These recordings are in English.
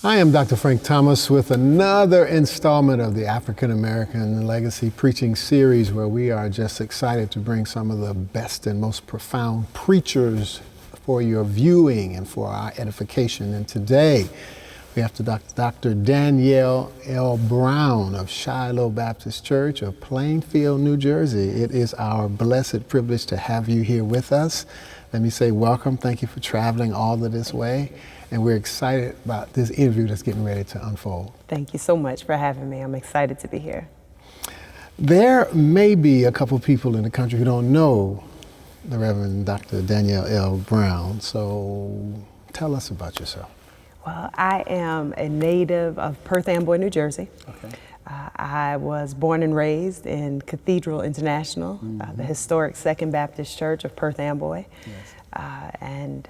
I am Dr. Frank Thomas with another installment of the African American Legacy Preaching Series, where we are just excited to bring some of the best and most profound preachers for your viewing and for our edification. And today we have Dr. Danielle L. Brown of Shiloh Baptist Church of Plainfield, New Jersey. It is our blessed privilege to have you here with us. Let me say welcome. Thank you for traveling all of this way. And we're excited about this interview that's getting ready to unfold. Thank you so much for having me. I'm excited to be here. There may be a couple people in the country who don't know the Reverend Dr. Danielle L. Brown. So tell us about yourself. Well, I am a native of Perth Amboy, New Jersey. Okay. I was born and raised in Cathedral International, the historic Second Baptist Church of Perth Amboy. Yes. And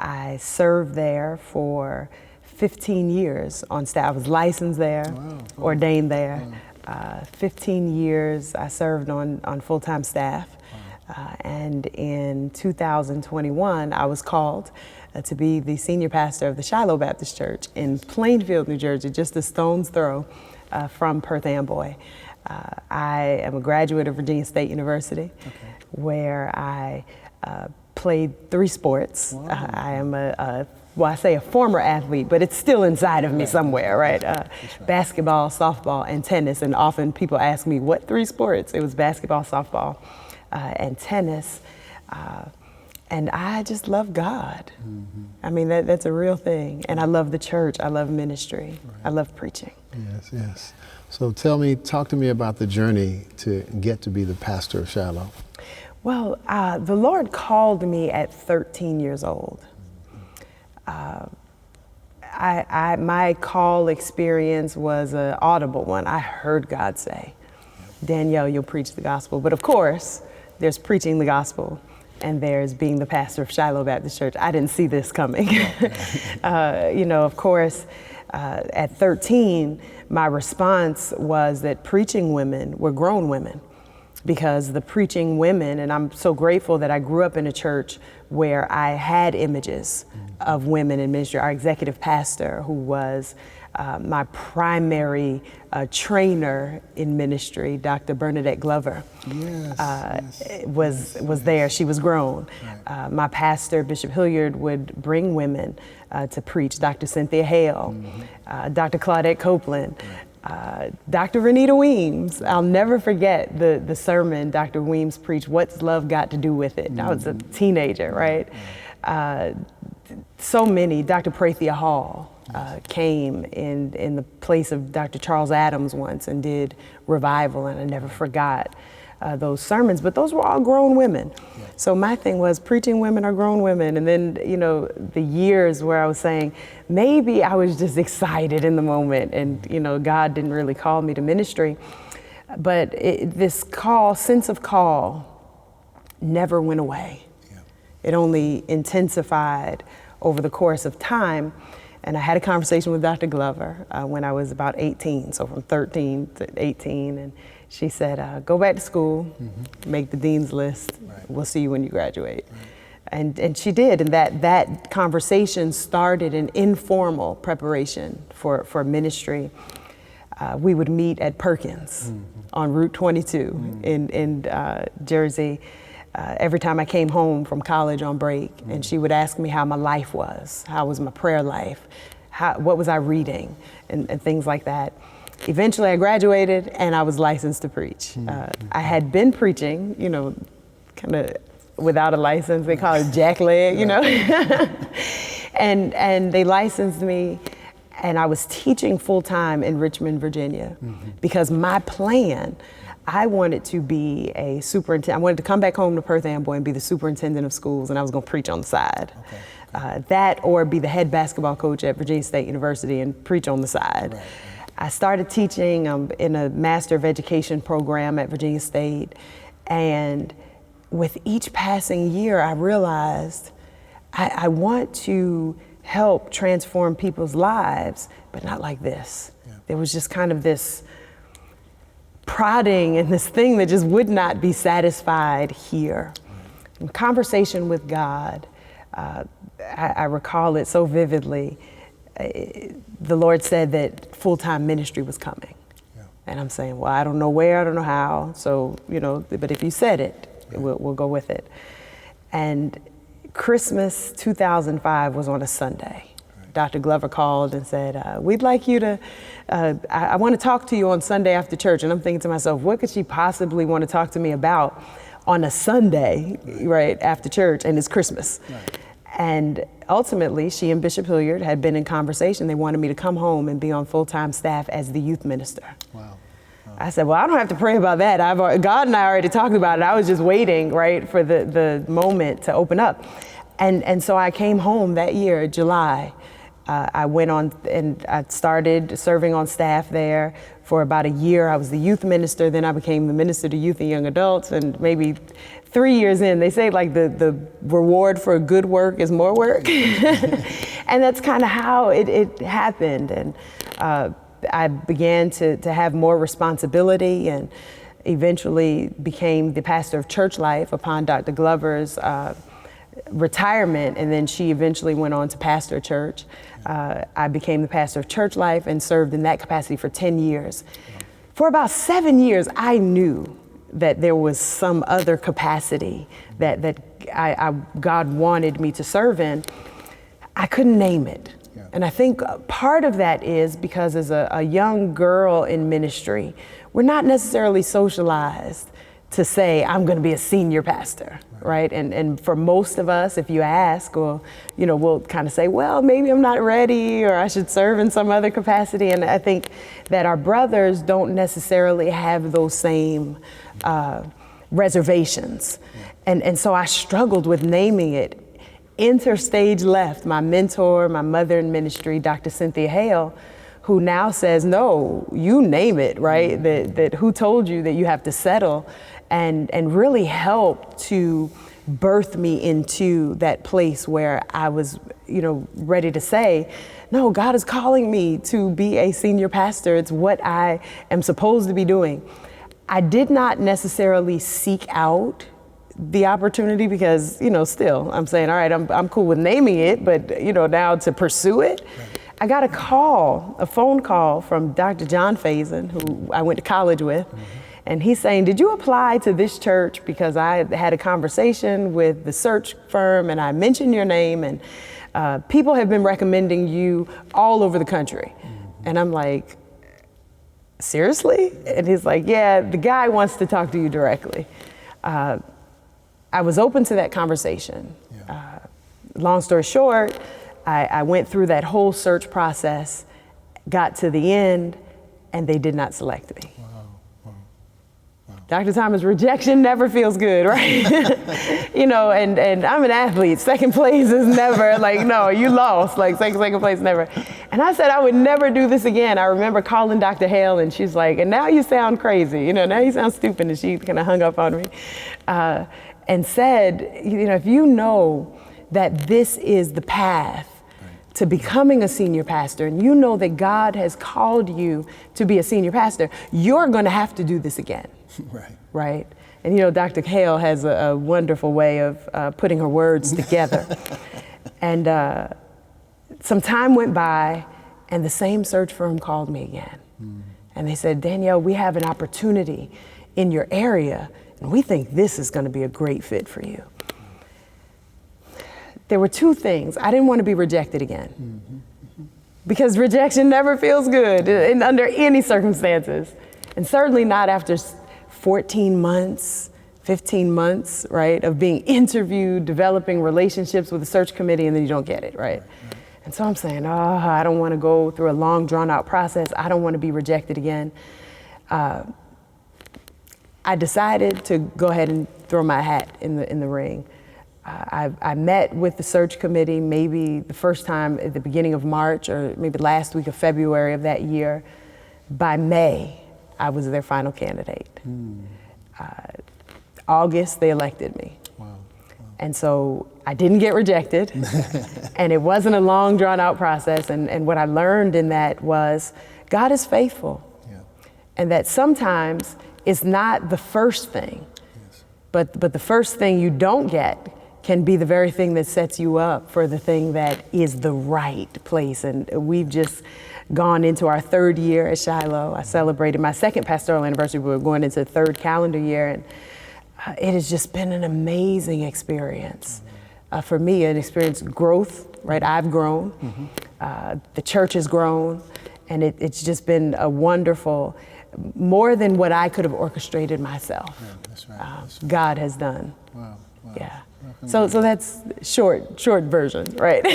I served there for 15 years on staff. I was licensed there, ordained there. 15 years I served on full-time staff. And in 2021, I was called to be the senior pastor of the Shiloh Baptist Church in Plainfield, New Jersey, just a stone's throw from Perth Amboy. I am a graduate of Virginia State University, where I played 3 sports. I am I say a former athlete, but it's still inside of me somewhere, right? Basketball, softball, and tennis. And often people ask me, what 3 sports? It was basketball, softball, and tennis. And I just love God. I mean, that's a real thing. And I love the church. I love ministry. I love preaching. Yes, yes. So talk to me about the journey to get to be the pastor of Shiloh. Well, the Lord called me at 13 years old. My call experience was an audible one. I heard God say, Danielle, you'll preach the gospel. But of course, there's preaching the gospel and there's being the pastor of Shiloh Baptist Church. I didn't see this coming. Of course, at 13, my response was that preaching women were grown women. Because the preaching women, and I'm so grateful that I grew up in a church where I had images of women in ministry. Our executive pastor, who was my primary trainer in ministry, Dr. Bernadette Glover, was there. She was grown. Right. My pastor, Bishop Hilliard, would bring women to preach. Dr. Cynthia Hale, Dr. Claudette Copeland. Right. Dr. Renita Weems, I'll never forget the sermon Dr. Weems preached, What's Love Got to Do with It? I was a teenager, right? So many. Dr. Prathia Hall came in the place of Dr. Charles Adams once and did revival, and I never forgot those sermons, but those were all grown women. Yeah. So my thing was, preaching women are grown women. And then, the years where I was saying, maybe I was just excited in the moment and, God didn't really call me to ministry. But this sense of call never went away. Yeah. It only intensified over the course of time. And I had a conversation with Dr. Glover when I was about 18, so from 13 to 18. And she said, go back to school, make the dean's list. Right. We'll see you when you graduate. Right. And she did. And that conversation started an informal preparation for ministry. We would meet at Perkins on Route 22 in Jersey. Every time I came home from college on break, and she would ask me how my life was, how was my prayer life, what was I reading, and things like that. Eventually I graduated and I was licensed to preach. I had been preaching, kind of without a license. They call it jackleg, and they licensed me, and I was teaching full-time in Richmond, Virginia, because my plan, I wanted to be a superintendent. I wanted to come back home to Perth Amboy and be the superintendent of schools, and I was going to preach on the side. Okay. That or be the head basketball coach at Virginia State University and preach on the side. Right. I started teaching in a Master of Education program at Virginia State, and with each passing year, I realized I want to help transform people's lives, but not like this. Yeah. There was just kind of this prodding and this thing that just would not be satisfied here. In conversation with God, I recall it so vividly. the Lord said that full-time ministry was coming. Yeah. And I'm saying, well, I don't know where, I don't know how. So, but if you said it, Right. we'll go with it. And Christmas 2005 was on a Sunday. Right. Dr. Glover called and said, we'd like you to, I want to talk to you on Sunday after church. And I'm thinking to myself, what could she possibly want to talk to me about on a Sunday, right, after church, and it's Christmas? Right. And ultimately, she and Bishop Hilliard had been in conversation. They wanted me to come home and be on full-time staff as the youth minister. Wow. I said, well, I don't have to pray about that. God and I already talked about it. I was just waiting, right, for the moment to open up. And so I came home that year, July. I went on and I started serving on staff there for about a year. I was the youth minister, then I became the minister to youth and young adults, and maybe 3 years in, they say like the reward for good work is more work. And that's kind of how it happened. And I began to have more responsibility and eventually became the pastor of Church Life upon Dr. Glover's retirement, and then she eventually went on to pastor a church. I became the pastor of Church Life and served in that capacity for 10 years. For about 7 years, I knew that there was some other capacity that God wanted me to serve in. I couldn't name it. Yeah. And I think part of that is because as a young girl in ministry, we're not necessarily socialized to say, I'm going to be a senior pastor, right? And for most of us, if you ask, or, we'll kind of say, well, maybe I'm not ready, or I should serve in some other capacity. And I think that our brothers don't necessarily have those same reservations. Yeah. And so I struggled with naming it. Enter stage left, my mentor, my mother in ministry, Dr. Cynthia Hale, who now says, no, you name it, right? Mm-hmm. That who told you that you have to settle, and really help to birth me into that place where I was, ready to say, no, God is calling me to be a senior pastor. It's what I am supposed to be doing. I did not necessarily seek out the opportunity because, still, I'm saying, all right, I'm cool with naming it, but, now to pursue it. Right. I got a phone call from Dr. John Faison, who I went to college with. Mm-hmm. And he's saying, did you apply to this church? Because I had a conversation with the search firm and I mentioned your name, and people have been recommending you all over the country. Mm-hmm. And I'm like, seriously? And he's like, yeah, the guy wants to talk to you directly. I was open to that conversation. Yeah. Long story short, I went through that whole search process, got to the end, and they did not select me. Wow. Dr. Thomas, rejection never feels good, right? And I'm an athlete. Second place is never, no, you lost, second place never. And I said I would never do this again. I remember calling Dr. Hale, and she's like, and now you sound crazy, now you sound stupid, and she kind of hung up on me and said, if you know that this is the path to becoming a senior pastor, and you know that God has called you to be a senior pastor, you're going to have to do this again. Right. And Dr. Hale has a wonderful way of putting her words together. And some time went by, and the same search firm called me again. Mm. And they said, Danielle, we have an opportunity in your area, and we think this is going to be a great fit for you. There were two things. I didn't want to be rejected again. Mm-hmm. Mm-hmm. Because rejection never feels good under any circumstances. And certainly not after 14 months, 15 months, right, of being interviewed, developing relationships with the search committee, and then you don't get it, right? And so I'm saying, I don't want to go through a long, drawn-out process. I don't want to be rejected again. I decided to go ahead and throw my hat in the ring. I met with the search committee maybe the first time at the beginning of March, or maybe last week of February of that year. By May, I was their final candidate. August, they elected me. Wow. And so I didn't get rejected, and it wasn't a long, drawn-out process. And what I learned in that was God is faithful, and that sometimes it's not the first thing, but the first thing you don't get can be the very thing that sets you up for the thing that is the right place. And we've just gone into our 3rd year at Shiloh. I celebrated my 2nd pastoral anniversary. We're going into the 3rd calendar year, and it has just been an amazing experience. For me, an experience growth, right? I've grown, the church has grown, and it's just been a wonderful, more than what I could have orchestrated myself. Yeah, that's right. That's right. God has done. Wow. Yeah. So that's short version, right?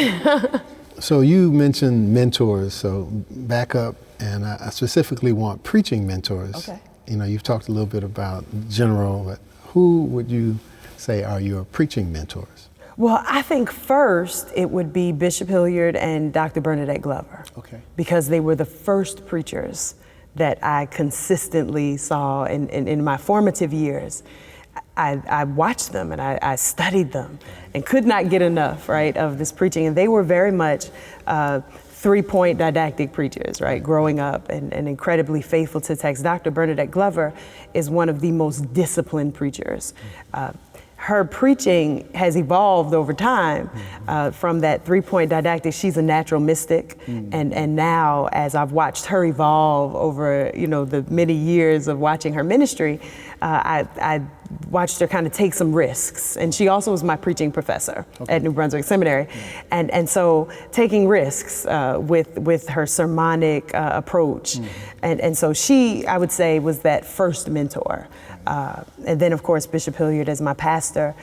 So you mentioned mentors. So back up, and I specifically want preaching mentors. Okay. You know, you've talked a little bit about general, but who would you say are your preaching mentors? Well, I think first it would be Bishop Hilliard and Dr. Bernadette Glover. Okay. Because they were the first preachers that I consistently saw in my formative years. I watched them and I studied them and could not get enough, right, of this preaching. And they were very much 3-point didactic preachers, right, growing up and incredibly faithful to text. Dr. Bernadette Glover is one of the most disciplined preachers. Her preaching has evolved over time from that 3-point didactic. She's a natural mystic, and now as I've watched her evolve over the many years of watching her ministry, I watched her kind of take some risks. And she also was my preaching professor at New Brunswick Seminary, and so taking risks with her sermonic approach, and so she, I would say, was that first mentor. And then, of course, Bishop Hilliard as my pastor.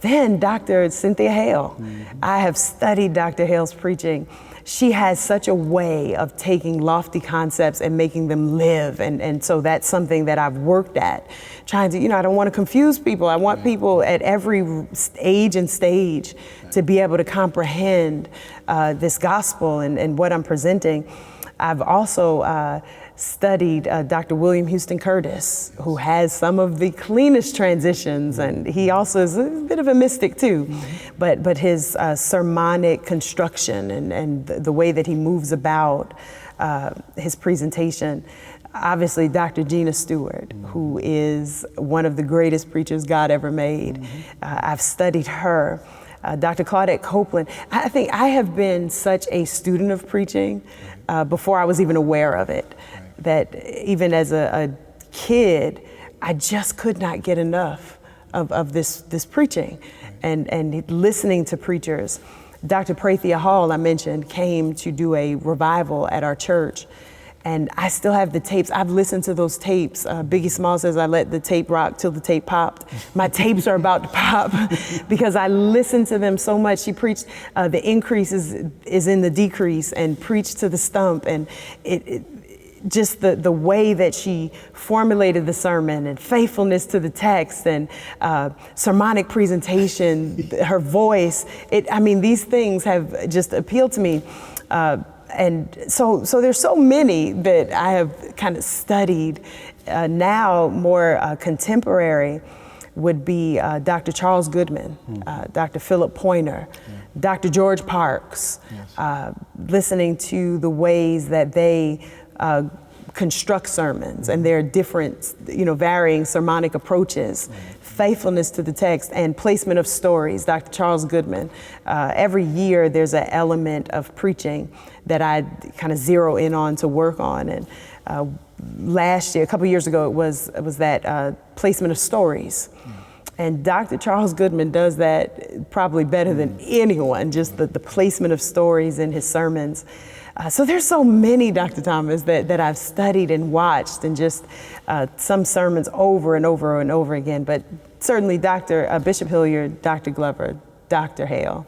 Then Dr. Cynthia Hale. I have studied Dr. Hale's preaching. She has such a way of taking lofty concepts and making them live. And so that's something that I've worked at, trying to, I don't want to confuse people. I want people at every age and stage to be able to comprehend this gospel and what I'm presenting. I've also studied Dr. William Houston Curtis, who has some of the cleanest transitions, and he also is a bit of a mystic too, but his sermonic construction and the way that he moves about his presentation. Obviously, Dr. Gina Stewart, who is one of the greatest preachers God ever made. I've studied her. Dr. Claudette Copeland. I think I have been such a student of preaching before I was even aware of it, that even as a kid, I just could not get enough of this preaching and listening to preachers. Dr. Prathia Hall, I mentioned, came to do a revival at our church. And I still have the tapes. I've listened to those tapes. Biggie Small says, I let the tape rock till the tape popped. My tapes are about to pop because I listened to them so much. She preached, the increase is in the decrease, and preached to the stump. And just the way that she formulated the sermon and faithfulness to the text and sermonic presentation, her voice, these things have just appealed to me. And so there's so many that I have kind of studied. Now more contemporary would be Dr. Charles Goodman, Dr. Philip Pointer, Dr. George Parks, listening to the ways that they construct sermons and their different, varying sermonic approaches, faithfulness to the text, and placement of stories. Dr. Charles Goodman. Every year there's an element of preaching that I kind of zero in on to work on. And last year, a couple years ago, it was that placement of stories. And Dr. Charles Goodman does that probably better than anyone, just the placement of stories in his sermons. So there's so many, Dr. Thomas, that I've studied and watched, and just some sermons over and over and over again. But certainly Bishop Hilliard, Dr. Glover, Dr. Hale,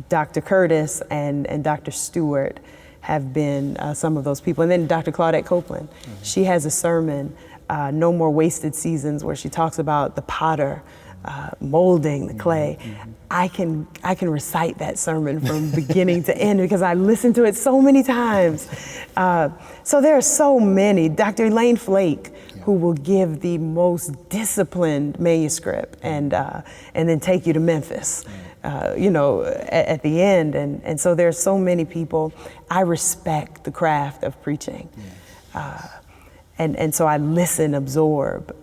Dr. Curtis, and Dr. Stewart have been some of those people. And then Dr. Claudette Copeland. She has a sermon, No More Wasted Seasons, where she talks about the potter molding the clay. I can recite that sermon from beginning to end because I listened to it so many times. So there are so many. Dr. Elaine Flake, who will give the most disciplined manuscript and then take you to Memphis, at the end. And so there are so many people. I respect the craft of preaching. And so I listen, absorb.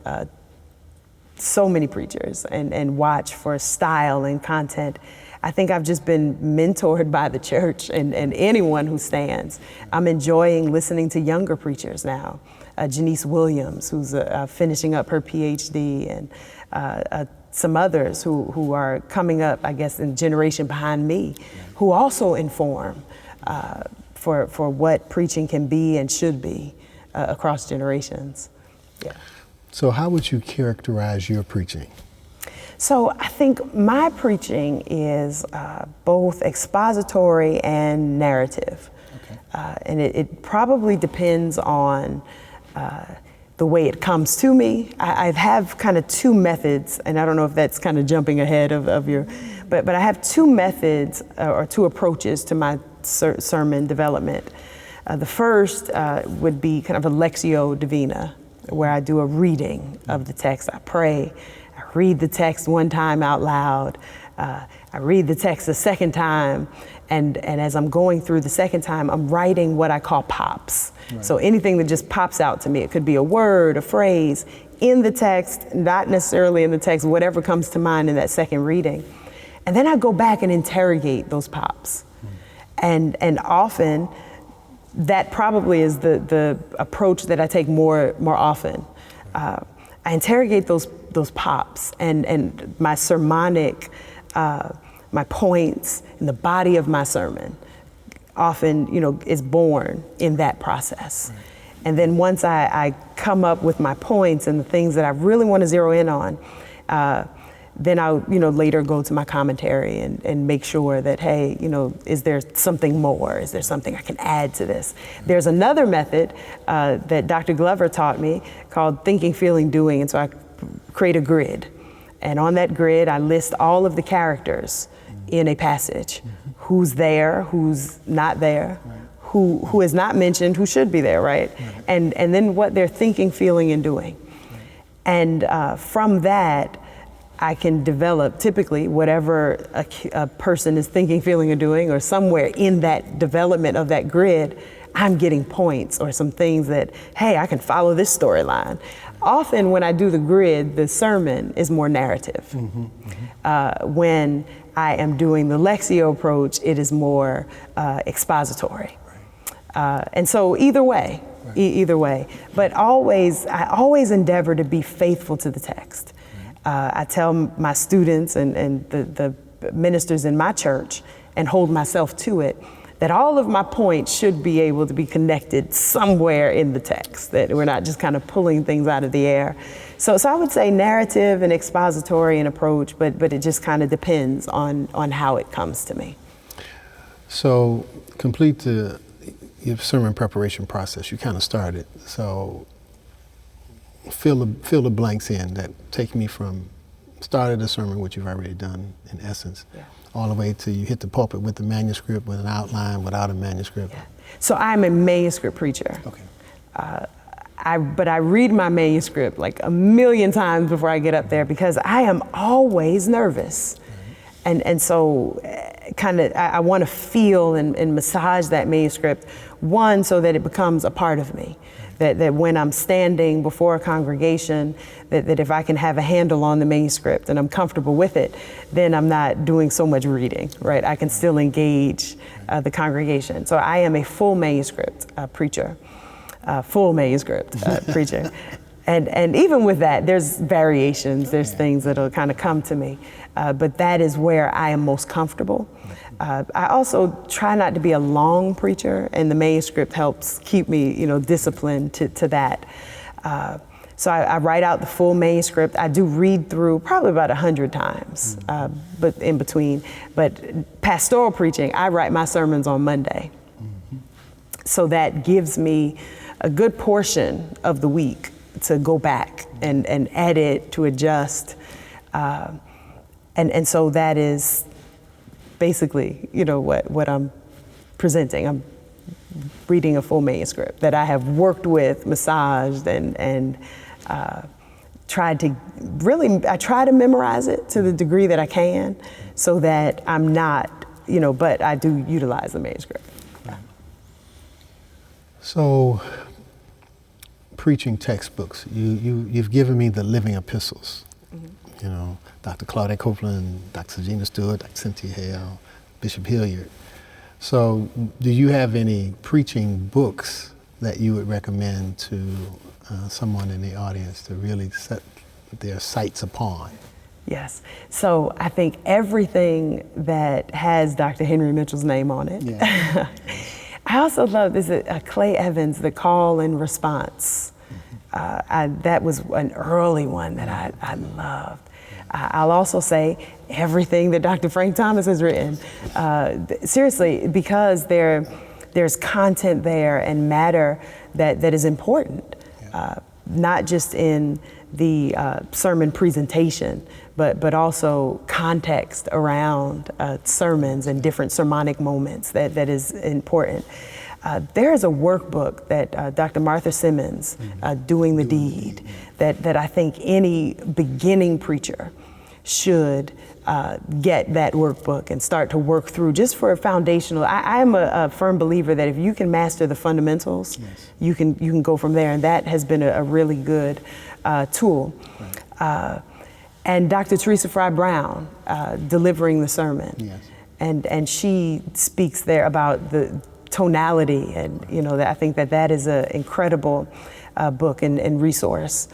so many preachers and watch for style and content. I think I've just been mentored by the church and anyone who stands. I'm enjoying listening to younger preachers now. Janice Williams, who's finishing up her PhD, and some others who are coming up, I guess, in the generation behind me, who also inform for what preaching can be and should be across generations. Yeah. So how would you characterize your preaching? So I think my preaching is both expository and narrative. Okay. And it probably depends on the way it comes to me. I have kind of two methods, and I don't know if that's kind of jumping ahead of your, but I have two methods or two approaches to my sermon development. The first would be kind of a Lectio Divina, where I do a reading of the text. I pray, I read the text one time out loud, I read the text a second time, and as I'm going through the second time, I'm writing what I call pops. Right. So anything that just pops out to me, it could be a word, a phrase, in the text, not necessarily in the text, whatever comes to mind in that second reading. And then I go back and interrogate those pops. And often, that probably is the approach that I take more often. I interrogate those pops and my sermonic, my points and the body of my sermon often, is born in that process. Right. And then once I come up with my points and the things that I really want to zero in on, then I'll, later go to my commentary and make sure that, hey, is there something more? Is there something I can add to this? There's another method that Dr. Glover taught me called thinking, feeling, doing. And so I create a grid. And on that grid, I list all of the characters in a passage. Who's there, who's not there, right. who is not mentioned, who should be there, right? And then what they're thinking, feeling, and doing. Right. And from that, I can develop typically whatever a person is thinking, feeling, or doing, or somewhere in that development of that grid, I'm getting points or some things that, hey, I can follow this storyline. Often when I do the grid, the sermon is more narrative. When I am doing the Lectio approach, it is more expository. Right. And so either way, right. Either way. But I always endeavor to be faithful to the text. I tell my students and the ministers in my church, and hold myself to it, that all of my points should be able to be connected somewhere in the text, that we're not just kind of pulling things out of the air. So I would say narrative and expository in approach, but it just kind of depends on how it comes to me. So complete your sermon preparation process. You kind of started. So fill the blanks in that take me from started the sermon, which you've already done in essence, yeah. all the way to you hit the pulpit with the manuscript, with an outline, without a manuscript. Yeah. So I'm a manuscript preacher. Okay. But I read my manuscript like a million times before I get up there because I am always nervous. Mm-hmm. And so kind of I want to feel and massage that manuscript, one, so that it becomes a part of me. That when I'm standing before a congregation, that if I can have a handle on the manuscript and I'm comfortable with it, then I'm not doing so much reading, right? I can still engage the congregation. So I am a full manuscript preacher, preacher. And even with that, there's variations, there's things that'll kind of come to me, but that is where I am most comfortable. I also try not to be a long preacher, and the manuscript helps keep me, disciplined to that. So I write out the full manuscript. I do read through probably about 100 times, but in between. But pastoral preaching, I write my sermons on Monday. Mm-hmm. So that gives me a good portion of the week to go back and edit, to adjust. And so that is basically, what I'm presenting. I'm reading a full manuscript that I have worked with, massaged, and tried to I try to memorize it to the degree that I can, so that I'm not, but I do utilize the manuscript. Yeah. So, preaching textbooks, you've given me the living epistles. You know, Dr. Claudette Copeland, Dr. Gina Stewart, Dr. Cynthia Hale, Bishop Hilliard. So do you have any preaching books that you would recommend to someone in the audience to really set their sights upon? Yes. So I think everything that has Dr. Henry Mitchell's name on it. Yeah. I also love this Clay Evans, The Call and Response. That was an early one that I loved. I'll also say everything that Dr. Frank Thomas has written. Seriously, because there's content there and matter that is important, not just in the sermon presentation, but also context around sermons and different sermonic moments that is important. There is a workbook that Dr. Martha Simmons, Doing the Deed, that I think any beginning preacher should get that workbook and start to work through just for a foundational. I am a firm believer that if you can master the fundamentals, you can go from there, and that has been a really good tool. Right. And Dr. Teresa Fry Brown, Delivering the Sermon. Yes. And she speaks there about the tonality, and that I think that is an incredible book and resource.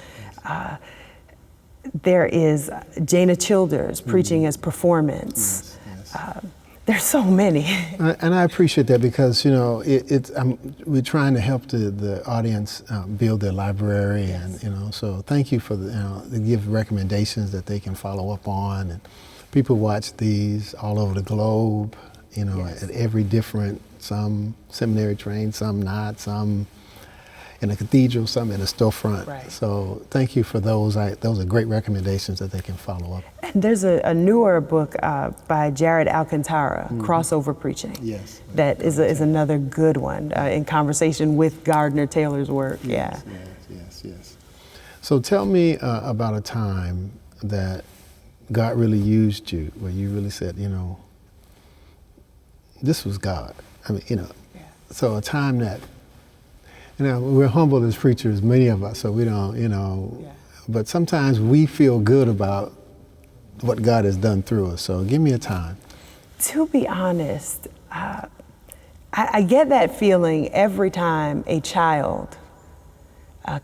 There is Jana Childers, Preaching as Performance. Yes. There's so many. And I appreciate that because, we're trying to help the audience build their library. Yes. And, so thank you for to give recommendations that they can follow up on. And people watch these all over the globe, yes. At every different, some seminary trained, some not, some in a cathedral, some in a storefront. Right. So thank you for those. Those are great recommendations that they can follow up. And there's a newer book by Jared Alcantara, Crossover Preaching. Yes. That is another good one in conversation with Gardner Taylor's work. Yes, yeah. Yes. So tell me about a time that God really used you, where you really said, this was God. I mean, so a time that, we're humble as preachers, many of us, so we don't, but sometimes we feel good about what God has done through us. So give me a time. To be honest, I get that feeling every time a child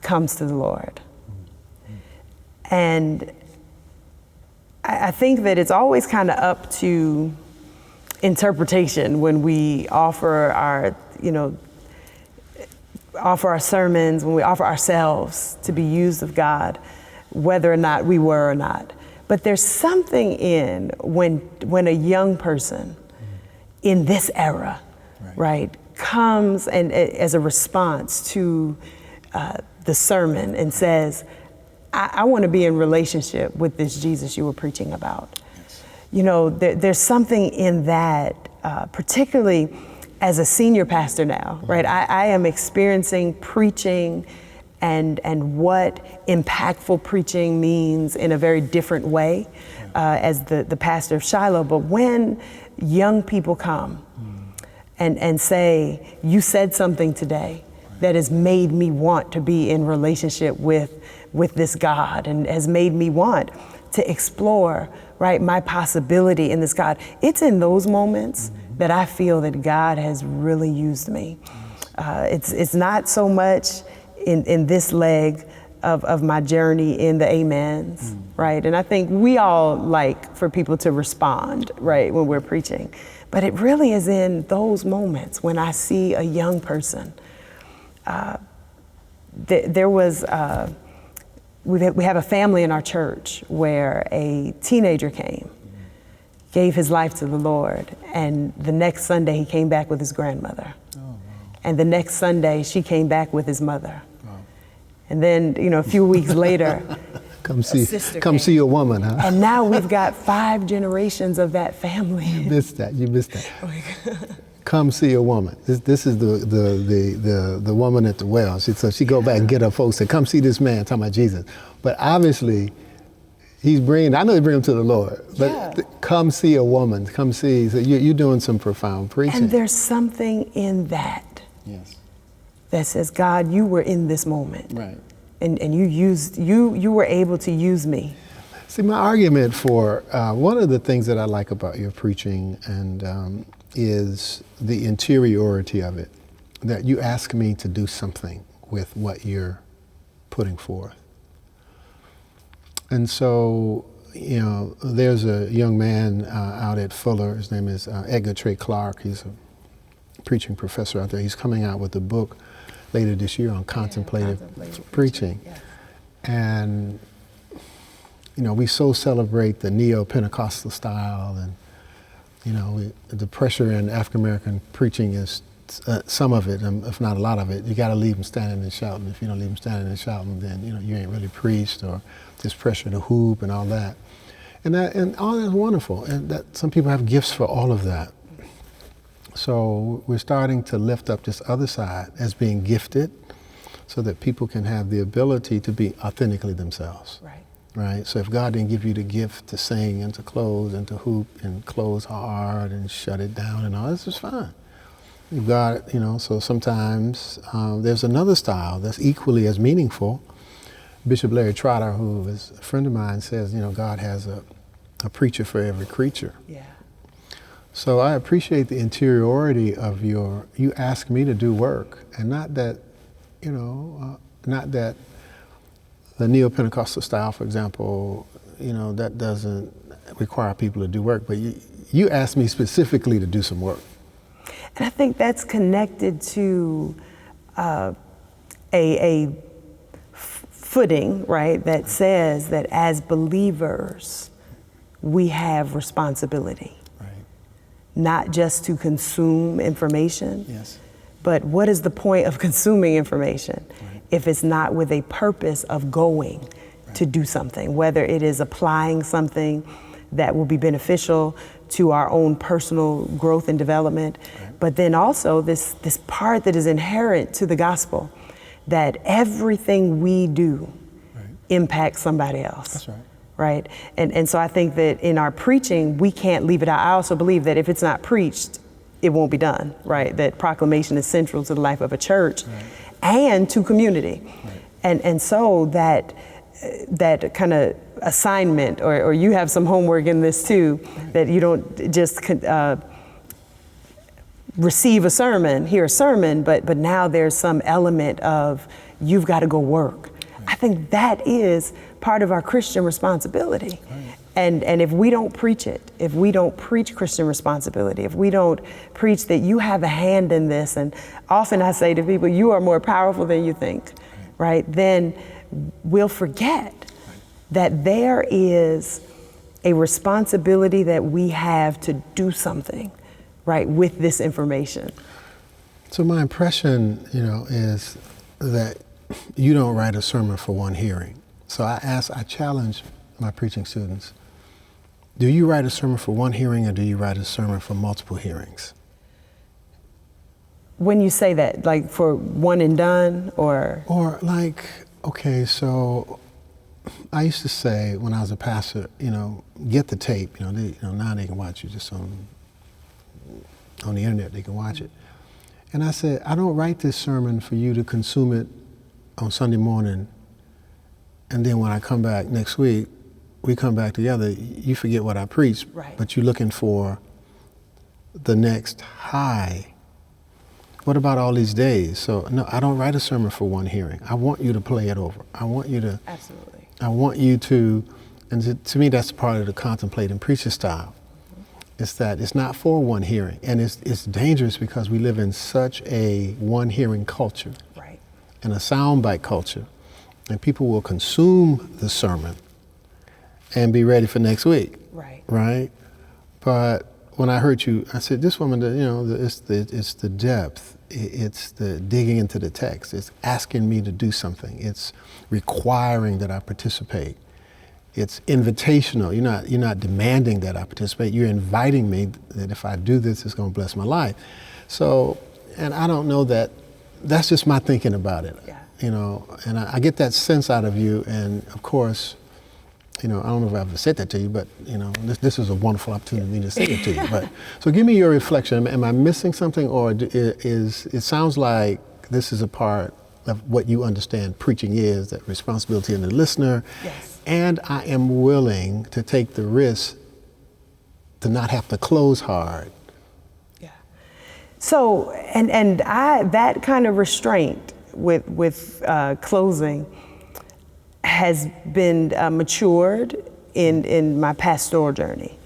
comes to the Lord. And I think that it's always kind of up to interpretation when we offer our sermons, when we offer ourselves to be used of God, whether or not we were or not. But there's something in when a young person in this era, right, comes and as a response to the sermon and says, I want to be in relationship with this Jesus you were preaching about. Yes. There's something in that, particularly as a senior pastor now, right? I am experiencing preaching and what impactful preaching means in a very different way as the pastor of Shiloh. But when young people come and say, you said something today that has made me want to be in relationship with this God and has made me want to explore, right, my possibility in this God. It's in those moments that I feel that God has really used me. It's not so much in this leg of my journey in the amens, right? And I think we all like for people to respond, right, when we're preaching. But it really is in those moments when I see a young person. There was, we have a family in our church where a teenager came, gave his life to the Lord, and the next Sunday he came back with his grandmother. Oh, wow. And the next Sunday she came back with his mother. Wow. And then, a few weeks later, come see a woman, huh? And now we've got 5 generations of that family. You missed that. Oh my God. Come see a woman. This is the woman at the well. So she go back and get her folks and come see this man talking about Jesus. But obviously, I know he's bringing him to the Lord, but come see a woman. Come see. So you're doing some profound preaching. And there's something in that. Yes. That says, God, you were in this moment. Right. And you were able to use me See, my argument for one of the things that I like about your preaching and is the interiority of it, that you ask me to do something with what you're putting forth. And so, you know, there's a young man out at Fuller. His name is Edgar Trey Clark. He's a preaching professor out there. He's coming out with a book later this year on contemplative preaching. Yes. And, you know, we so celebrate the neo-Pentecostal style, and, you know, the pressure in African-American preaching is some of it, if not a lot of it. You got to leave them standing and shouting. If you don't leave them standing and shouting, then, you know, you ain't really preached, or this pressure to hoop and all that. And all that's wonderful, and that some people have gifts for all of that. So we're starting to lift up this other side as being gifted, so that people can have the ability to be authentically themselves. Right. Right? So if God didn't give you the gift to sing and to close and to hoop and close hard and shut it down and all, this is fine. You've got, you know, so sometimes there's another style that's equally as meaningful. Bishop Larry Trotter, who is a friend of mine, says, you know, God has a preacher for every creature. Yeah. So I appreciate the interiority of you ask me to do work, and not that, you know, not that the neo-Pentecostal style, for example, you know, that doesn't require people to do work, but you asked me specifically to do some work. And I think that's connected to a footing, right, that says that as believers, we have responsibility. Right. Not just to consume information, Yes. but what is the point of consuming information Right. if it's not with a purpose of going to do something, whether it is applying something that will be beneficial to our own personal growth and development, but then also this part that is inherent to the gospel, that everything we do impacts somebody else. That's right. Right? And so I think that in our preaching, we can't leave it out. I also believe that if it's not preached, it won't be done, right? That proclamation is central to the life of a church and to community. Right. And so that kind of assignment, or you have some homework in this too, that you don't just receive a sermon, hear a sermon, but now there's some element of you've got to go work. I think that is part of our Christian responsibility. And if we don't preach it, if we don't preach Christian responsibility, if we don't preach that you have a hand in this, and often I say to people, you are more powerful than you think, right? Then we'll forget that there is a responsibility that we have to do something, right, with this information. So my impression, you know, is that you don't write a sermon for one hearing. So I challenge my preaching students, do you write a sermon for one hearing, or do you write a sermon for multiple hearings? When you say that, like for one and done, or? Or like, okay, so I used to say when I was a pastor, you know, get the tape, you know, now they can watch it just on the internet, they can watch it. And I said, I don't write this sermon for you to consume it on Sunday morning, and then when I come back next week, we come back together, you forget what I preached, but you're looking for the next high. What about all these days? So no, I don't write a sermon for one hearing. I want you to play it over. I want you to, absolutely. I want you to, and to me that's part of the contemplate and preacher style. It's that it's not for one hearing, and it's dangerous because we live in such a one hearing culture, and a soundbite culture, and people will consume the sermon and be ready for next week, right? But when I heard you, I said, this woman, you know, it's the depth, it's the digging into the text, it's asking me to do something, it's requiring that I participate. It's invitational. You're not demanding that I participate. You're inviting me that if I do this, it's going to bless my life. So, and I don't know that. That's just my thinking about it. You know, and I get that sense out of you. And of course, you know, I don't know if I ever said that to you, but you know, this is a wonderful opportunity to say it to you. But so, give me your reflection. Am I missing something, or it sounds like this is a part of what you understand preaching is, that responsibility in the listener. Yes. and I am willing to take the risk to not have to close hard. Yeah. So, and I, that kind of restraint with closing has been matured in my pastoral journey.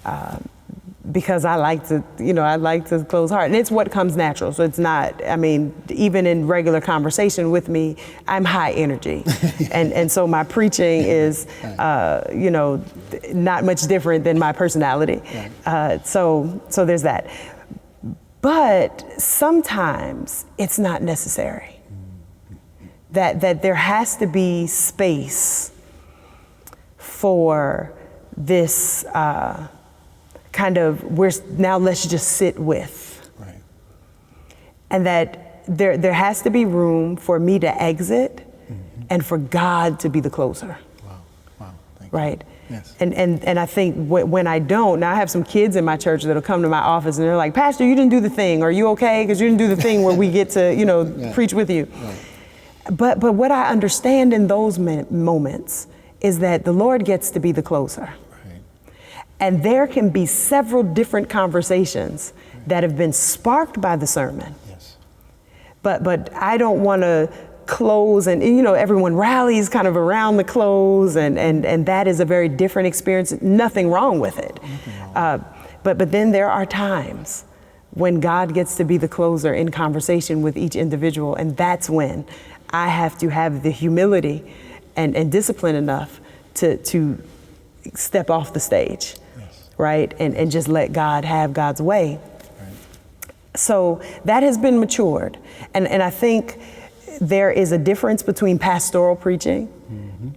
Yeah. Because I like to close hard, and it's what comes natural. So it's not, I mean, even in regular conversation with me, I'm high energy. and so my preaching is, not much different than my personality. So there's that. But sometimes it's not necessary. That there has to be space for this, kind of, now let's just sit with. Right. And that there has to be room for me to exit and for God to be the closer. Wow, thank right? you. Yes. And I think when I don't, now I have some kids in my church that'll come to my office and they're like, Pastor, you didn't do the thing. Are you okay? Because you didn't do the thing where we get to, preach with you. Right. But what I understand in those moments is that the Lord gets to be the closer. And there can be several different conversations that have been sparked by the sermon. Yes. But I don't want to close and everyone rallies kind of around the close and that is a very different experience. Nothing wrong with it. But then there are times when God gets to be the closer in conversation with each individual, and that's when I have to have the humility and discipline enough to step off the stage. Right? And just let God have God's way. Right. So that has been matured. And I think there is a difference between pastoral preaching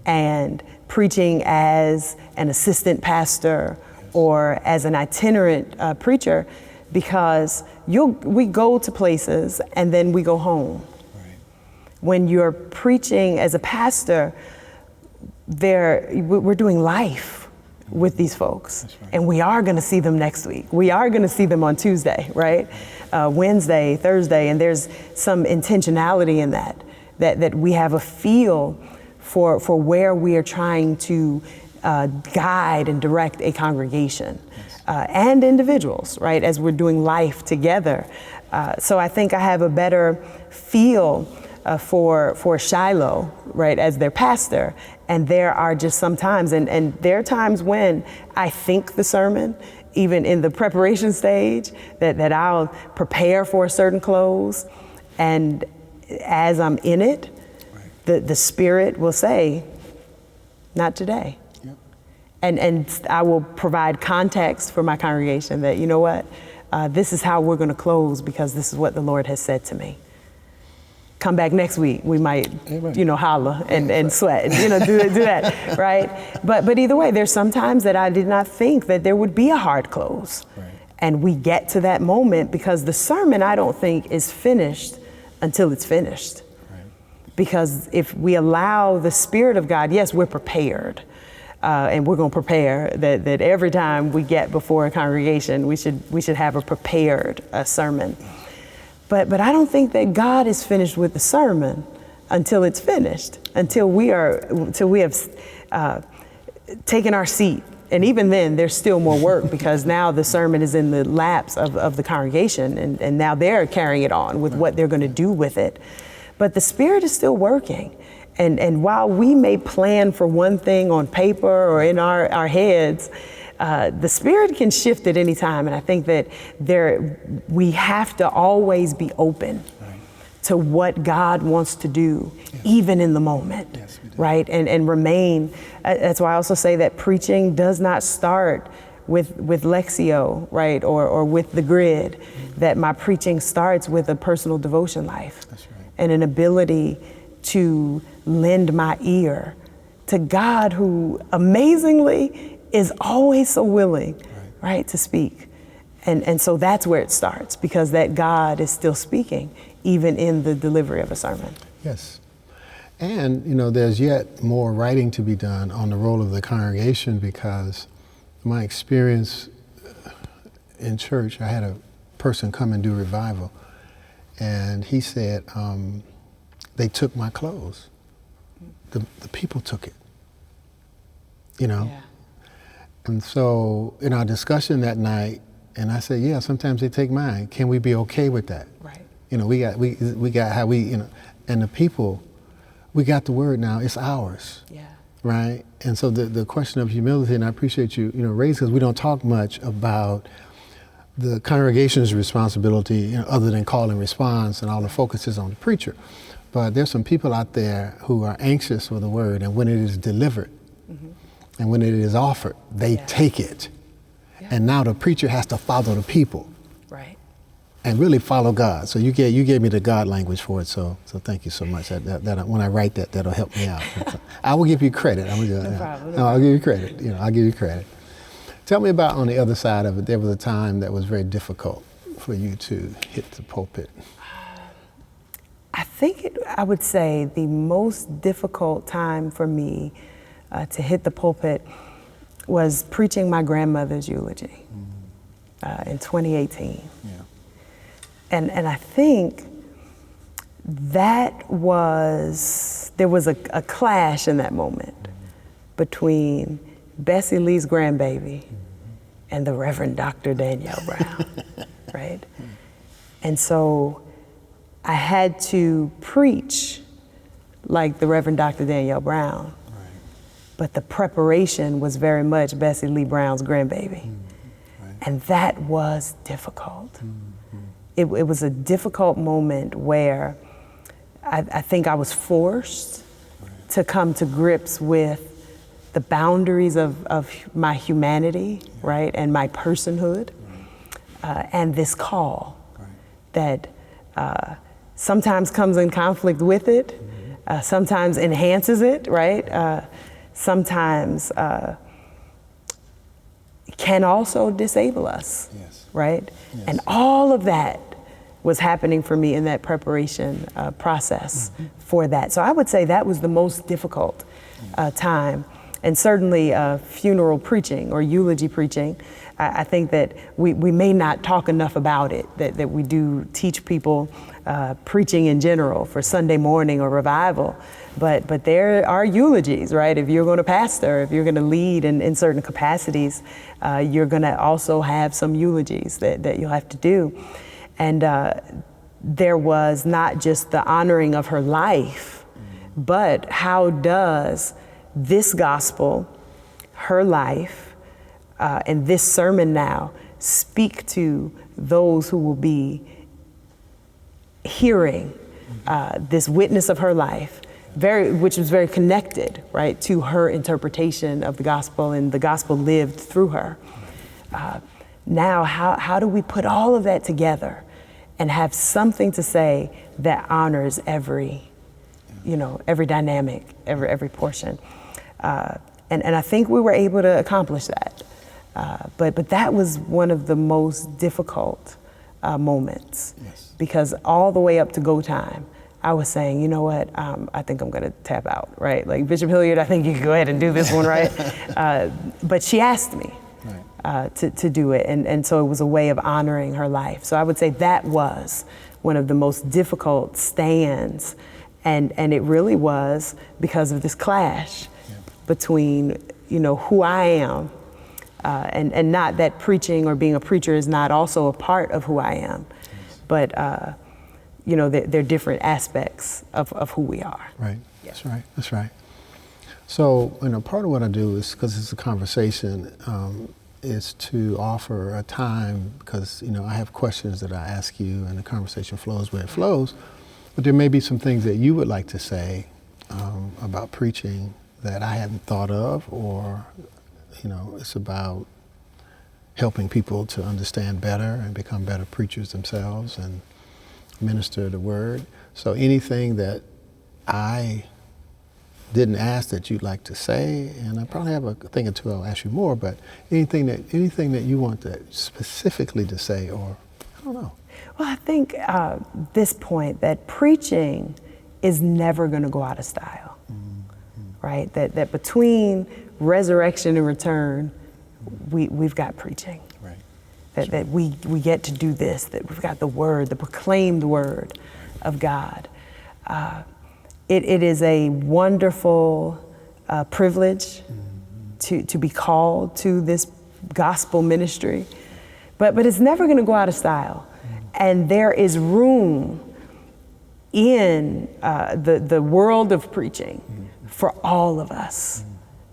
and preaching as an assistant pastor or as an itinerant preacher, because we go to places and then we go home. Right. When you're preaching as a pastor, we're doing life with these folks. Right. And we are going to see them next week. We are going to see them on Tuesday, right? Wednesday, Thursday, and there's some intentionality in that we have a feel for where we are trying to guide and direct a congregation. Yes. And individuals, right, as we're doing life together. So I think I have a better feel for Shiloh, right, as their pastor. And there are just some times, and there are times when I think the sermon, even in the preparation stage, that I'll prepare for a certain close. And as I'm in it, right, the Spirit will say, not today. Yep. And I will provide context for my congregation that, you know what, this is how we're going to close because this is what the Lord has said to me. Come back next week, we might, holler and sweat, do that, right? But either way, there's sometimes that I did not think that there would be a hard close. Right. And we get to that moment because the sermon, I don't think, is finished until it's finished. Right. Because if we allow the Spirit of God, yes, we're prepared. And we're going to prepare that every time we get before a congregation, we should have a prepared sermon. But I don't think that God is finished with the sermon until it's finished, until we have taken our seat. And even then, there's still more work because now the sermon is in the laps of the congregation, and now they're carrying it on with what they're going to do with it. But the Spirit is still working. And while we may plan for one thing on paper or in our heads, the Spirit can shift at any time, and I think that we have to always be open to what God wants to do, even in the moment, right? And remain. That's why I also say that preaching does not start with Lectio, right, or with the grid. That my preaching starts with a personal devotion life, and an ability to lend my ear to God, who amazingly is always so willing, right, to speak. And so that's where it starts, because that God is still speaking, even in the delivery of a sermon. Yes. And, there's yet more writing to be done on the role of the congregation, because my experience in church, I had a person come and do revival, and he said, they took my clothes. The people took it. you know? Yeah. And so in our discussion that night, and I said, yeah, sometimes they take mine. Can we be okay with that? Right. You know, we got how we, you know, and the people, we got the word now, it's ours. Yeah. Right? And so the question of humility, and I appreciate you, you know, raising, because we don't talk much about the congregation's responsibility, you know, other than call and response, and all the focus is on the preacher. But there's some people out there who are anxious for the word, and when it is delivered, and when it is offered, they take it. Yeah. And now the preacher has to follow the people. Right. And really follow God. So you gave me the God language for it. So thank you so much. That when I write that, that'll help me out. I will give you credit. No problem. No, I'll give you credit. You know, I'll give you credit. Tell me about on the other side of it. There was a time that was very difficult for you to hit the pulpit. I think I would say the most difficult time for me to hit the pulpit was preaching my grandmother's eulogy in 2018. Yeah. And I think there was a clash in that moment between Bessie Lee's grandbaby and the Reverend Dr. Danielle Brown, right? And so I had to preach like the Reverend Dr. Danielle Brown, but the preparation was very much Bessie Lee Brown's grandbaby. And that was difficult. It was a difficult moment where I think I was forced to come to grips with the boundaries of my humanity, right, and my personhood, and this call that sometimes comes in conflict with it, sometimes enhances it, right? Sometimes can also disable us, right? Yes. And all of that was happening for me in that preparation process for that. So I would say that was the most difficult time. And certainly funeral preaching or eulogy preaching, I think that we may not talk enough about it, that we do teach people preaching in general for Sunday morning or revival, but there are eulogies, right? If you're going to pastor, if you're going to lead in certain capacities, you're going to also have some eulogies that you'll have to do. And there was not just the honoring of her life, but how does this gospel, her life, and this sermon now speak to those who will be hearing this witness of her life, which was very connected, right, to her interpretation of the gospel and the gospel lived through her. Now, how do we put all of that together and have something to say that honors every dynamic, every portion? And I think we were able to accomplish that. But that was one of the most difficult moments, because all the way up to go time, I was saying, you know what, I think I'm gonna tap out, right? Like, Bishop Hilliard, I think you can go ahead and do this one, right? But she asked me to do it, and so it was a way of honoring her life. So I would say that was one of the most difficult stands, and it really was because of this clash between, who I am, and not that preaching or being a preacher is not also a part of who I am, but they're different aspects of who we are. Right. Yeah. That's right. So, part of what I do is, because it's a conversation, is to offer a time, because, I have questions that I ask you and the conversation flows where it flows, but there may be some things that you would like to say about preaching that I hadn't thought of, or, it's about helping people to understand better and become better preachers themselves and minister the word. So anything that I didn't ask that you'd like to say, and I probably have a thing or two I'll ask you more, but anything that you want specifically to say, or I don't know. Well, I think this point that preaching is never going to go out of style, right? That between resurrection and return, we've got preaching. Right. That we get to do this, that we've got the word, the proclaimed word of God. It is a wonderful privilege to be called to this gospel ministry, but it's never going to go out of style. And there is room in the world of preaching for all of us,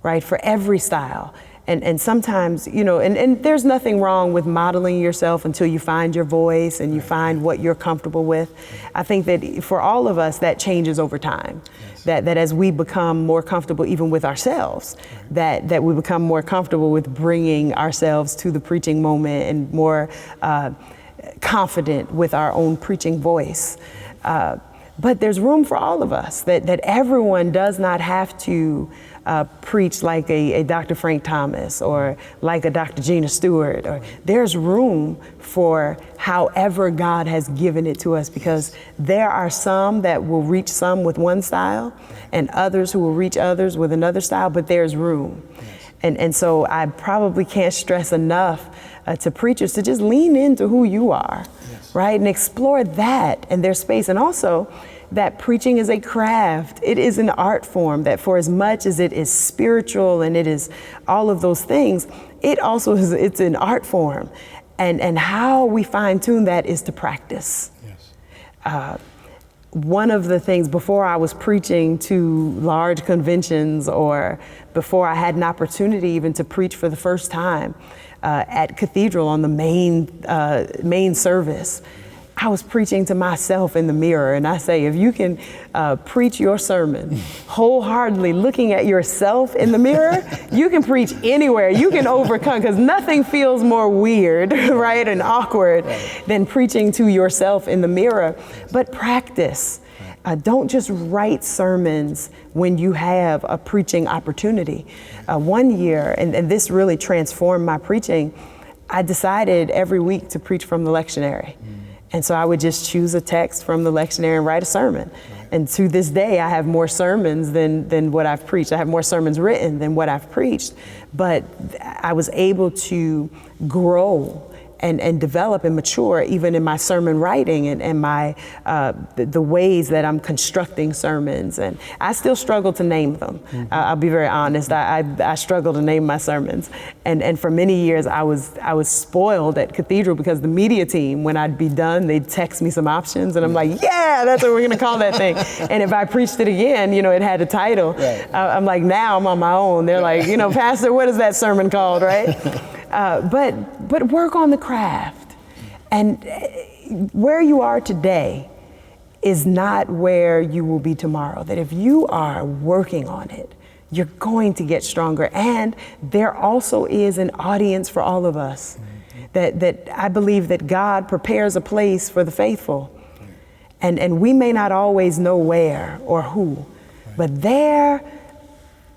right? For every style. And sometimes, and there's nothing wrong with modeling yourself until you find your voice and you find what you're comfortable with. I think that for all of us, that changes over time. That as we become more comfortable even with ourselves, that we become more comfortable with bringing ourselves to the preaching moment and more confident with our own preaching voice. But there's room for all of us, that everyone does not have to preach like a Dr. Frank Thomas or like a Dr. Gina Stewart. Or there's room for however God has given it to us, because there are some that will reach some with one style and others who will reach others with another style, but there's room. And so I probably can't stress enough to preachers to just lean into who you are, right? And explore that and their space. And also that preaching is a craft. It is an art form that, for as much as it is spiritual and it is all of those things, it also is, it's an art form. And how we fine tune that is to practice. One of the things, before I was preaching to large conventions or before I had an opportunity even to preach for the first time at Cathedral on the main service, I was preaching to myself in the mirror. And I say, if you can preach your sermon wholeheartedly looking at yourself in the mirror, you can preach anywhere. You can overcome, because nothing feels more weird, right, and awkward than preaching to yourself in the mirror. But practice. Don't just write sermons when you have a preaching opportunity. One year, and this really transformed my preaching, I decided every week to preach from the lectionary. And so I would just choose a text from the lectionary and write a sermon. And to this day, I have more sermons than what I've preached. I have more sermons written than what I've preached. But I was able to grow and develop and mature even in my sermon writing and my the ways that I'm constructing sermons. And I still struggle to name them. I'll be very honest. I struggle to name my sermons. And for many years I was spoiled at Cathedral, because the media team, when I'd be done, they'd text me some options and I'm like, yeah, that's what we're gonna call that thing. And if I preached it again, it had a title. I'm like, now I'm on my own. They're like, Pastor, what is that sermon called, right? But work on the craft. And where you are today is not where you will be tomorrow. That if you are working on it, you're going to get stronger. And there also is an audience for all of us. That I believe that God prepares a place for the faithful. And we may not always know where or who, but there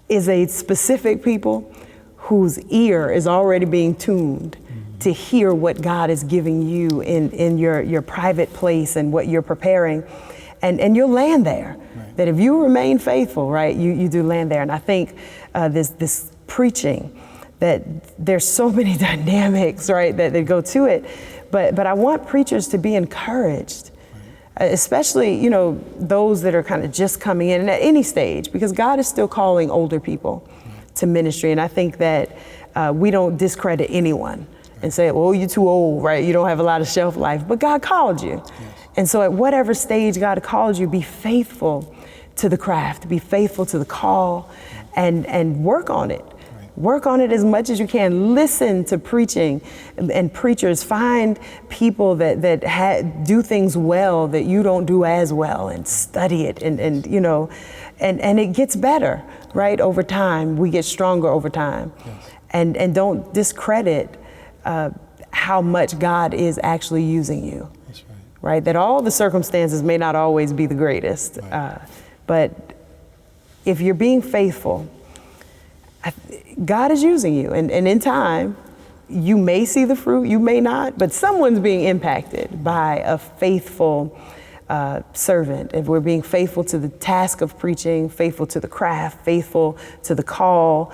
is a specific people whose ear is already being tuned to hear what God is giving you in your private place and what you're preparing. And you'll land there. That if you remain faithful, right, you do land there. And I think this preaching, that there's so many dynamics, right, that go to it. But I want preachers to be encouraged, especially, those that are kind of just coming in and at any stage, because God is still calling older people to ministry. And I think that we don't discredit anyone and say, well, you're too old, right? You don't have a lot of shelf life, but God called you. And so at whatever stage God called you, be faithful to the craft, be faithful to the call, and work on it. Work on it as much as you can. Listen to preaching and preachers. Find people that do things well that you don't do as well, and study it. And it gets better, right? Over time, we get stronger over time. And don't discredit how much God is actually using you. That's right? That all the circumstances may not always be the greatest, but if you're being faithful, God is using you, and in time, you may see the fruit, you may not, but someone's being impacted by a faithful servant. If we're being faithful to the task of preaching, faithful to the craft, faithful to the call,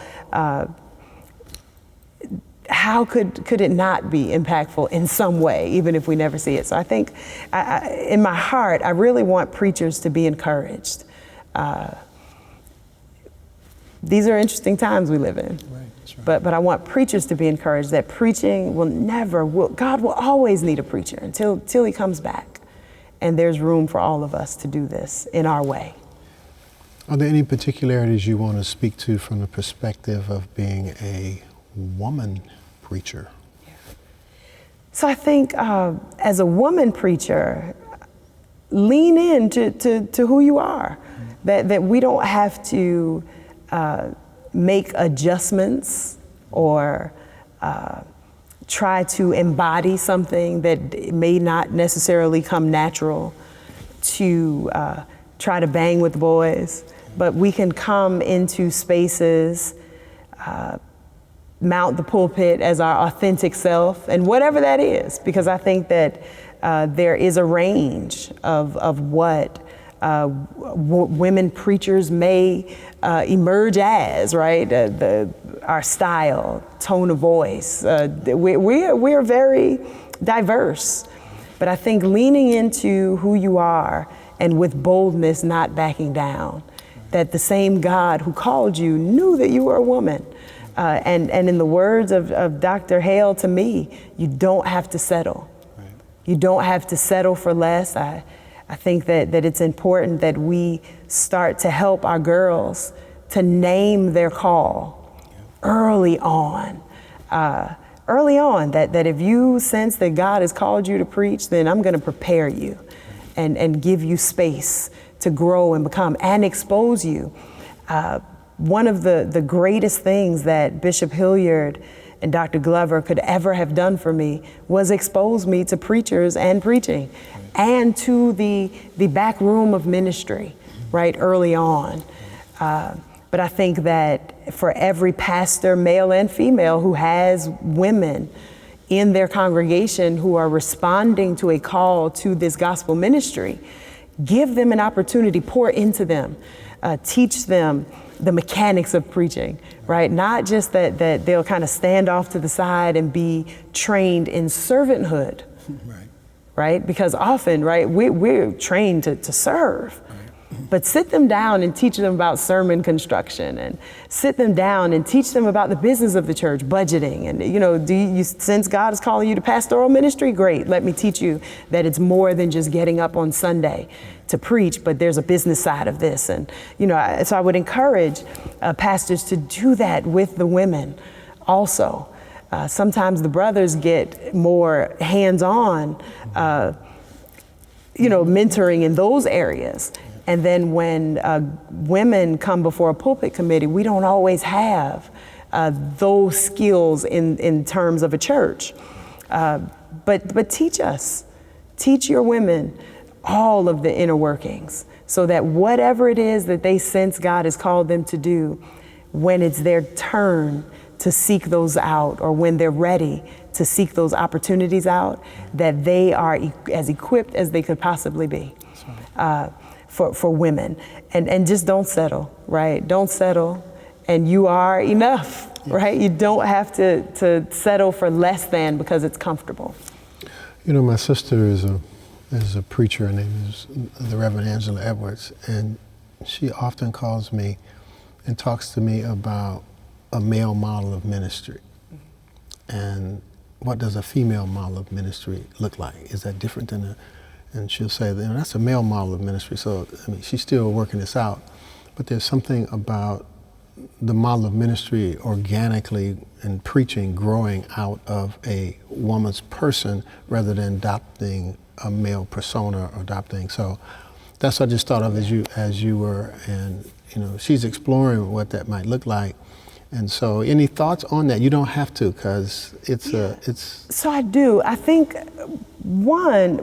how could it not be impactful in some way, even if we never see it? So I think in my heart, I really want preachers to be encouraged. These are interesting times we live in. Right. But I want preachers to be encouraged that preaching God will always need a preacher until he comes back. And there's room for all of us to do this in our way. Are there any particularities you want to speak to from the perspective of being a woman preacher? So I think as a woman preacher, lean in to who you are. That we don't have to make adjustments or try to embody something that may not necessarily come natural to try to bang with the boys, but we can come into spaces, mount the pulpit as our authentic self, and whatever that is, because I think that there is a range of what women preachers may emerge as, right? Our style, tone of voice. We are very diverse, but I think leaning into who you are and with boldness, not backing down, that the same God who called you knew that you were a woman. And in the words of Dr. Hale to me, you don't have to settle. Right. You don't have to settle for less. I think that it's important that we start to help our girls to name their call early on. That if you sense that God has called you to preach, then I'm going to prepare you and give you space to grow and become and expose you. One of the greatest things that Bishop Hilliard and Dr. Glover could ever have done for me was expose me to preachers and preaching and to the back room of ministry, right, early on. But I think that for every pastor, male and female, who has women in their congregation who are responding to a call to this gospel ministry, give them an opportunity, pour into them, teach them the mechanics of preaching, right? Not just that they'll kind of stand off to the side and be trained in servanthood, right? Because often, right, we're trained to serve. But sit them down and teach them about sermon construction, and sit them down and teach them about the business of the church, budgeting. And, do you sense God is calling you to pastoral ministry? Great. Let me teach you that it's more than just getting up on Sunday to preach, but there's a business side of this. And, so I would encourage pastors to do that with the women also. Sometimes the brothers get more hands-on, mentoring in those areas. And then when women come before a pulpit committee, we don't always have those skills in terms of a church. But teach us, teach your women all of the inner workings, so that whatever it is that they sense God has called them to do, when it's their turn to seek those out, or when they're ready to seek those opportunities out, that they are as equipped as they could possibly be. For women, and just don't settle, right? Don't settle, and you are enough, right? You don't have to settle for less than because it's comfortable. My sister is a preacher. Her name is the Reverend Angela Edwards, and she often calls me and talks to me about a male model of ministry. And what does a female model of ministry look like? Is that different than and she'll say, that's a male model of ministry. So, she's still working this out. But there's something about the model of ministry organically and preaching growing out of a woman's person rather than adopting a male persona or adopting. So that's what I just thought of as you were, and she's exploring what that might look like. And so any thoughts on that? You don't have to, because it's... So I do. I think, one,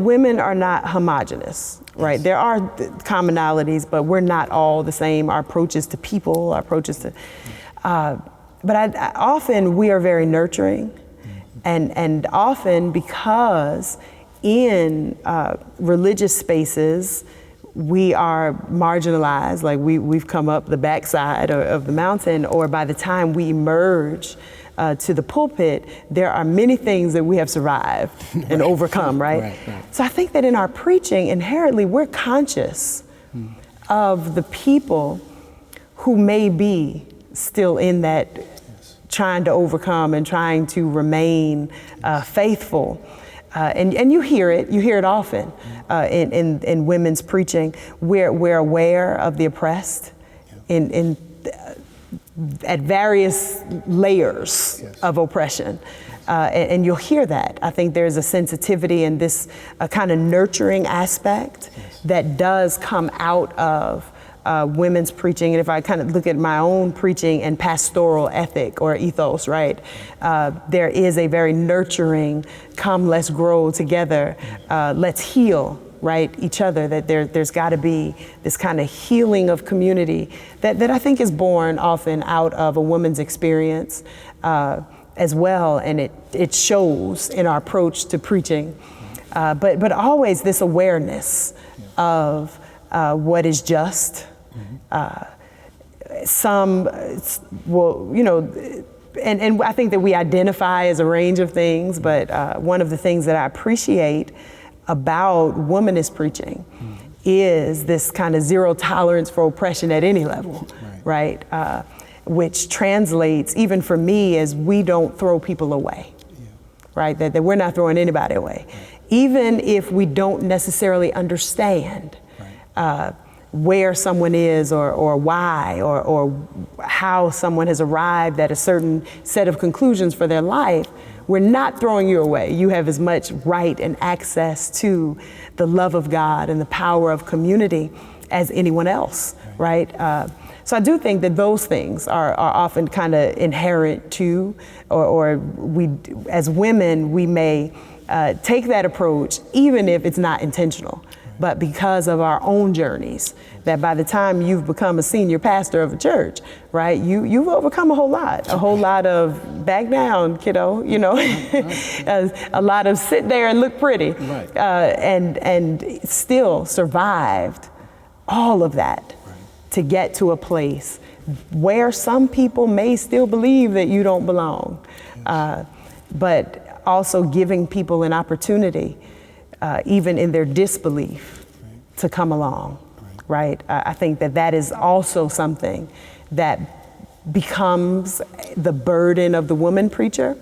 women are not homogenous, right? Yes. There are commonalities, but we're not all the same. Our approaches to people, our approaches to... but often we are very nurturing, and often because in religious spaces, we are marginalized, like we've come up the backside of the mountain, or by the time we emerge to the pulpit, there are many things that we have survived and overcome, right? So I think that in our preaching, inherently, we're conscious of the people who may be still in that, trying to overcome and trying to remain faithful. And you hear it often in women's preaching. We're aware of the oppressed at various layers of oppression. And you'll hear that. I think there's a sensitivity and this kind of nurturing aspect that does come out of women's preaching. And if I kind of look at my own preaching and pastoral ethic or ethos, right, there is a very nurturing, come, let's grow together, let's heal, right, each other, that there's got to be this kind of healing of community that I think is born often out of a woman's experience as well, and it shows in our approach to preaching. But always this awareness of what is just. Some will, and I think that we identify as a range of things, but one of the things that I appreciate about womanist preaching is this kind of zero tolerance for oppression at any level, right? Which translates, even for me, as we don't throw people away, right? That we're not throwing anybody away. Even if we don't necessarily understand where someone is or why or how someone has arrived at a certain set of conclusions for their life, we're not throwing you away. You have as much right and access to the love of God and the power of community as anyone else, right? So I do think that those things are often kind of inherent to, or we, as women, we may take that approach even if it's not intentional. But because of our own journeys, that by the time you've become a senior pastor of a church, right, you've overcome a whole lot of back down, kiddo, a lot of sit there and look pretty, and still survived all of that to get to a place where some people may still believe that you don't belong, but also giving people an opportunity even in their disbelief, to come along, right? I think that is also something that becomes the burden of the woman preacher,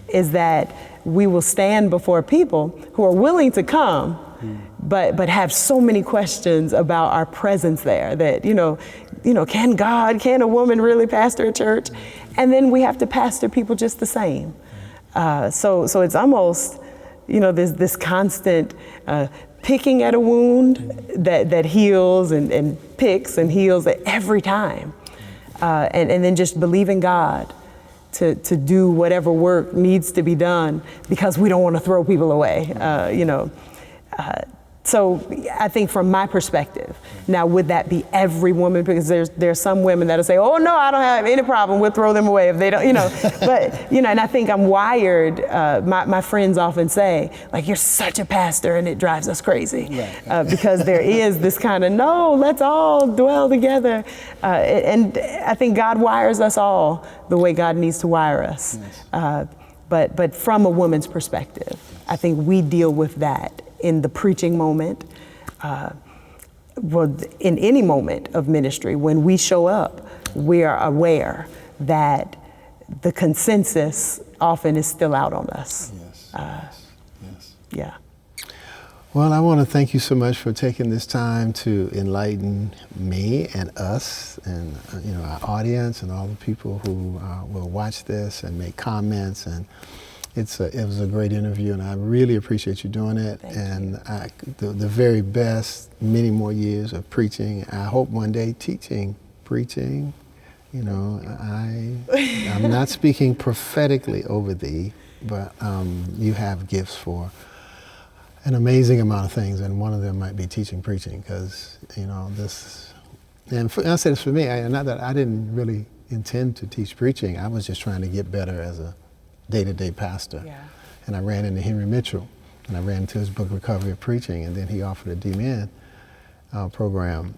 is that we will stand before people who are willing to come, but have so many questions about our presence there that, can a woman really pastor a church? And then we have to pastor people just the same. So it's almost, there's this constant picking at a wound that heals and picks and heals every time. And then just believing God to do whatever work needs to be done because we don't want to throw people away, So I think from my perspective, now would that be every woman? Because there's some women that'll say, oh no, I don't have any problem, we'll throw them away if they don't, But, and I think I'm wired, my friends often say, like, you're such a pastor and it drives us crazy. Because there is this kind of, no, let's all dwell together. And I think God wires us all the way God needs to wire us. But from a woman's perspective, I think we deal with that in the preaching moment, in any moment of ministry. When we show up, we are aware that the consensus often is still out on us. Yes. Yeah. Well, I want to thank you so much for taking this time to enlighten me and us and our audience and all the people who will watch this and make comments. And it was a great interview, and I really appreciate you doing it. Thank you. The very best, many more years of preaching. I hope one day teaching, preaching. I'm not speaking prophetically over thee, but you have gifts for an amazing amount of things, and one of them might be teaching, preaching, because this. And I say this for me. Not that I didn't really intend to teach preaching. I was just trying to get better as a day-to-day pastor. And I ran into Henry Mitchell, and I ran into his book, Recovery of Preaching, and then he offered a D-Min program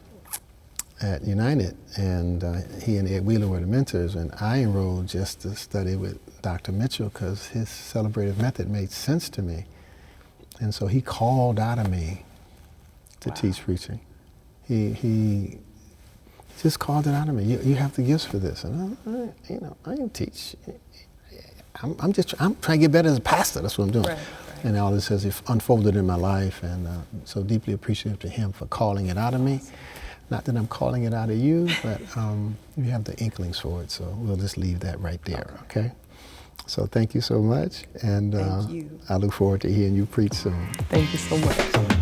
at United, and he and Ed Wheeler were the mentors, and I enrolled just to study with Dr. Mitchell because his celebrative method made sense to me. And so he called out of me to teach preaching. He just called it out of me. You have the gifts for this. And I can teach. I'm trying to get better as a pastor. That's what I'm doing. Right. And all this has unfolded in my life, and so deeply appreciative to him for calling it out of me. Not that I'm calling it out of you, but you have the inklings for it, so we'll just leave that right there, okay? So thank you so much, and thank you. I look forward to hearing you preach soon. Thank you so much.